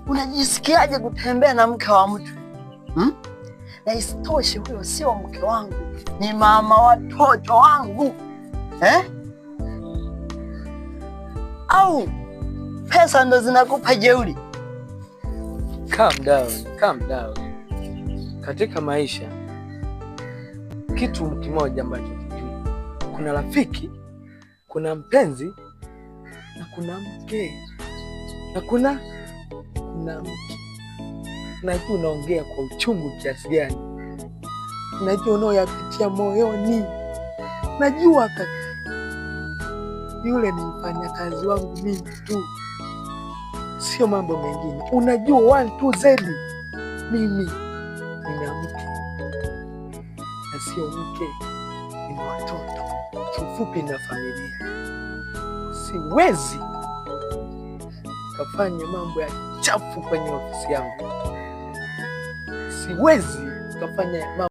Unajisikiaje kutembea na mke wa mtu? Na isitoshe huyo sio mke wangu, ni mama watoto wangu Au pesa ndo zinakupa jeuri? Calm down, calm down. Katika maisha kitu kimoja ambacho kijui, kuna rafiki, kuna mpenzi na kuna mke na kuna mke. Najua unaongea kwa uchungu kiasi gani, najua unaoyapitia moyoni, najua kaka. Yule ni mfanyakazi wangu mimi tu, sio mambo mengine. Unajua 1 2 Z, mimi nina mke na sio mke, nina watoto, kifupi na familia. Siwezi kafanya mambo ya chafu kwenye ofisi yangu, siwezi kafanya mambo